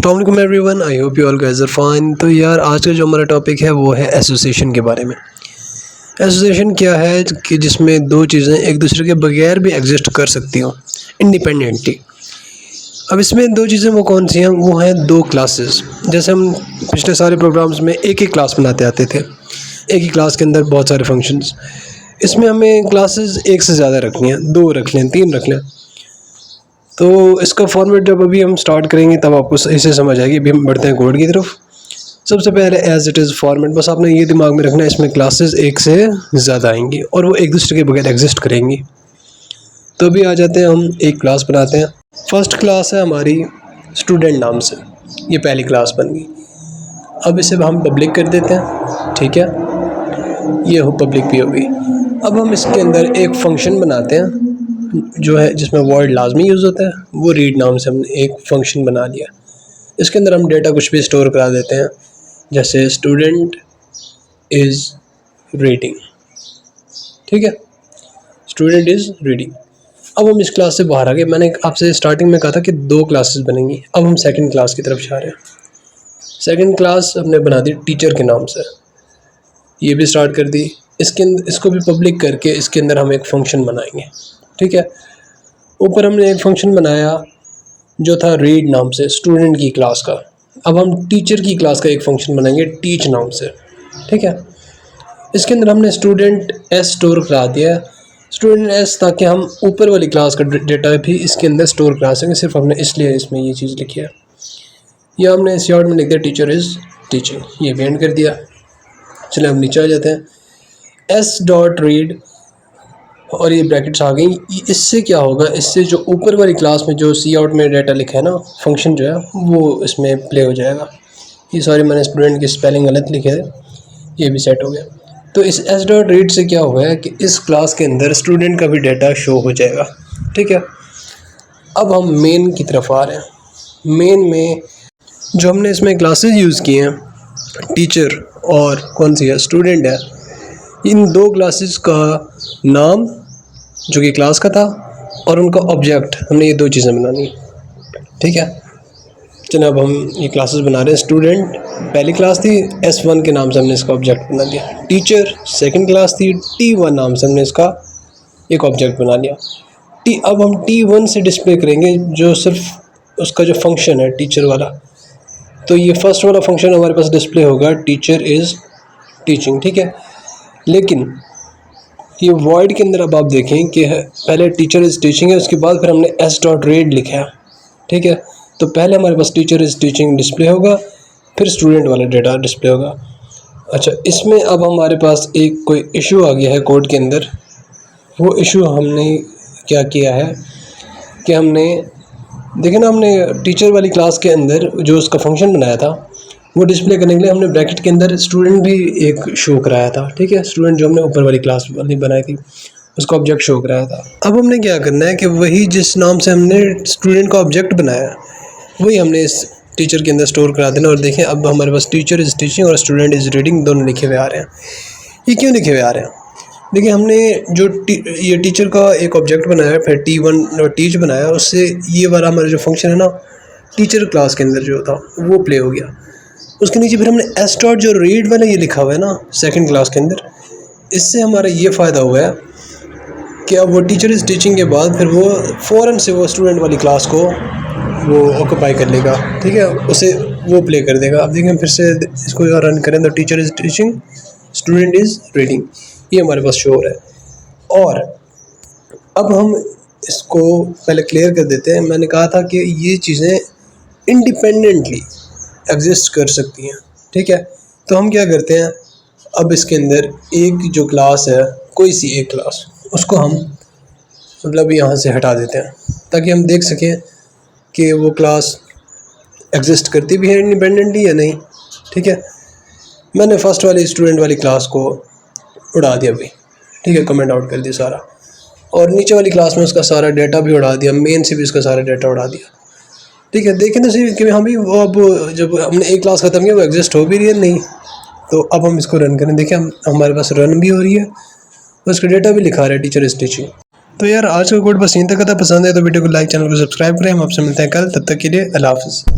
अस्सलाम वालेकुम everyone, I hope you all guys are fine. तो यार आज का जो हमारा टॉपिक है वो है एसोसिएशन के बारे में। एसोसिएशन क्या है कि जिसमें दो चीज़ें एक दूसरे के बगैर भी एग्जिस्ट कर सकती हो इंडिपेंडेंटली। अब इसमें दो चीज़ें वो कौन सी हैं? वो हैं दो क्लासेस। जैसे हम पिछले सारे प्रोग्राम्स में एक ही क्लास बनाते आते थे, एक ही क्लास के अंदर बहुत सारे फंक्शंस। इसमें हमें क्लासेस एक से ज़्यादा रखनी है, दो रख लें, तीन रख लें। तो इसका फॉर्मेट जब अभी हम स्टार्ट करेंगे तब आपको सही से समझ आएगी। अभी हम बढ़ते हैं कोड की तरफ। सबसे पहले एज इट इज़ फॉर्मेट, बस आपने ये दिमाग में रखना है इसमें क्लासेस एक से ज़्यादा आएंगी और वो एक दूसरे के बगैर एग्जिस्ट करेंगी। तो अभी आ जाते हैं, हम एक क्लास बनाते हैं। फर्स्ट क्लास है हमारी स्टूडेंट नाम से, ये पहली क्लास बन गई। अब इसे हम पब्लिक कर देते हैं, ठीक है, ये हो पब्लिक भी हो गई। अब हम इसके अंदर एक फंक्शन बनाते हैं जो है जिसमें वर्ड लाजमी यूज़ होता है, वो रीड नाम से हमने एक फ़ंक्शन बना लिया। इसके अंदर हम डेटा कुछ भी स्टोर करा देते हैं, जैसे स्टूडेंट इज़ रीडिंग, ठीक है, स्टूडेंट इज़ रीडिंग। अब हम इस क्लास से बाहर आ गए। मैंने आपसे स्टार्टिंग में कहा था कि दो क्लासेस बनेंगी। अब हम सेकंड क्लास की तरफ जा रहे हैं। सेकंड क्लास हमने बना दी टीचर के नाम से, ये भी स्टार्ट कर दी। इसको भी पब्लिक करके इसके अंदर हम एक फ़ंक्शन बनाएंगे, ठीक है। ऊपर हमने एक फंक्शन बनाया जो था रीड नाम से स्टूडेंट की क्लास का। अब हम टीचर की क्लास का एक फंक्शन बनाएंगे टीच नाम से, ठीक है। इसके अंदर हमने स्टूडेंट एस स्टोर करा दिया है, स्टूडेंट एस, ताकि हम ऊपर वाली क्लास का डेटा भी इसके अंदर स्टोर करा सकें। सिर्फ हमने इसलिए इसमें ये चीज़ लिखी है। या हमने इस यार्ड में लिख दिया टीचर इज़ टीचिंग, ये भी एंड कर दिया। चलिए हम नीचे आ जाते हैं। एस डॉट रीड और ये ब्रैकेट्स आ गई। इससे क्या होगा, इससे जो ऊपर वाली क्लास में जो सी आउट में डाटा लिखा है ना, फंक्शन जो है वो इसमें प्ले हो जाएगा। ये सॉरी मैंने स्टूडेंट की स्पेलिंग गलत लिखे है, ये भी सेट हो गया। तो इस एस डॉट रीड से क्या हुआ है कि इस क्लास के अंदर स्टूडेंट का भी डाटा शो हो जाएगा, ठीक है। अब हम मेन की तरफ आ रहे हैं। मेन में जो हमने इसमें क्लासेस यूज़ किए हैं, टीचर और कौन सी है, स्टूडेंट है, इन दो क्लासेस का नाम जो कि क्लास का था और उनका ऑब्जेक्ट, हमने ये दो चीज़ें बनानी, ठीक है। चलो अब हम ये क्लासेस बना रहे हैं। स्टूडेंट पहली क्लास थी, S1 के नाम से हमने इसका ऑब्जेक्ट बना लिया। टीचर सेकंड क्लास थी, T1 नाम से हमने इसका एक ऑब्जेक्ट बना लिया। अब हम T1 से डिस्प्ले करेंगे जो सिर्फ उसका जो फंक्शन है टीचर वाला। तो ये फर्स्ट वाला फंक्शन हमारे पास डिस्प्ले होगा टीचर इज़ टीचिंग, ठीक है। लेकिन ये वॉइड के अंदर अब आप देखें कि पहले टीचर इज़ टीचिंग है, उसके बाद फिर हमने एस डॉट रीड लिखा है, ठीक है। तो पहले हमारे पास टीचर इज़ टीचिंग डिस्प्ले होगा, फिर स्टूडेंट वाला डेटा डिस्प्ले होगा। अच्छा, इसमें अब हमारे पास एक कोई इशू आ गया है कोड के अंदर। वो इशू हमने क्या किया है कि हमने देखें ना, हमने टीचर वाली क्लास के अंदर जो उसका फंक्शन बनाया था वो डिस्प्ले करने के लिए हमने ब्रैकेट के अंदर स्टूडेंट भी एक शो कराया था, ठीक है। स्टूडेंट जो हमने ऊपर वाली क्लास वाली बनाई थी उसका ऑब्जेक्ट शो कराया था। अब हमने क्या करना है कि वही जिस नाम से हमने स्टूडेंट का ऑब्जेक्ट बनाया वही हमने इस टीचर के अंदर स्टोर करा देना। और देखें अब हमारे पास टीचर इज़ टीचिंग और स्टूडेंट इज़ रीडिंग दोनों लिखे हुए आ रहे हैं। ये क्यों लिखे हुए आ रहे हैं? देखिए, हमने जो ये टीचर का एक ऑब्जेक्ट बनाया, फिर T1 टीच बनाया, उससे ये वाला हमारा जो फंक्शन है ना टीचर क्लास के अंदर जो था वो प्ले हो गया। उसके नीचे फिर हमने एस डॉट जो रीड वाला ये लिखा हुआ है ना सेकंड क्लास के अंदर, इससे हमारा ये फ़ायदा हुआ है कि अब वो टीचर इज़ टीचिंग के बाद फिर वो फ़ौरन से वो स्टूडेंट वाली क्लास को वो ऑक्यूपाई कर लेगा, ठीक है, उसे वो प्ले कर देगा। अब देखें फिर से इसको रन करें तो teacher is teaching student is reading, ये हमारे पास शो हो रहा है। और अब हम इसको पहले क्लियर कर देते हैं। मैंने कहा था कि ये चीज़ें इंडिपेंडेंटली एग्जिस्ट कर सकती हैं, ठीक है। तो हम क्या करते हैं, अब इसके अंदर एक जो क्लास है, कोई सी एक क्लास, उसको हम मतलब यहाँ से हटा देते हैं ताकि हम देख सकें कि वो क्लास एग्जिस्ट करती भी है इंडिपेंडेंटली या नहीं, ठीक है। मैंने फ़र्स्ट वाली स्टूडेंट वाली क्लास को उड़ा दिया भाई, ठीक है, कमेंट आउट कर दिया सारा, और नीचे वाली क्लास में उसका सारा डाटा भी उड़ा दिया, मेन से भी उसका सारा डाटा उड़ा दिया, ठीक है। देखें तो सही कि हम भी वो अब जब हमने एक क्लास ख़त्म किया वो एग्जिस्ट हो भी रही है नहीं। तो अब हम इसको रन करें, देखें हमारे पास रन भी हो रही है, उसका डेटा भी लिखा रहा है टीचर इज़ टीचिंग। तो यार आज का कोड बस यहीं तक था। पसंद है तो वीडियो को लाइक, चैनल को सब्सक्राइब करें। हम आपसे मिलते हैं कल, तब तक के लिए अल्लाह हाफ़िज़।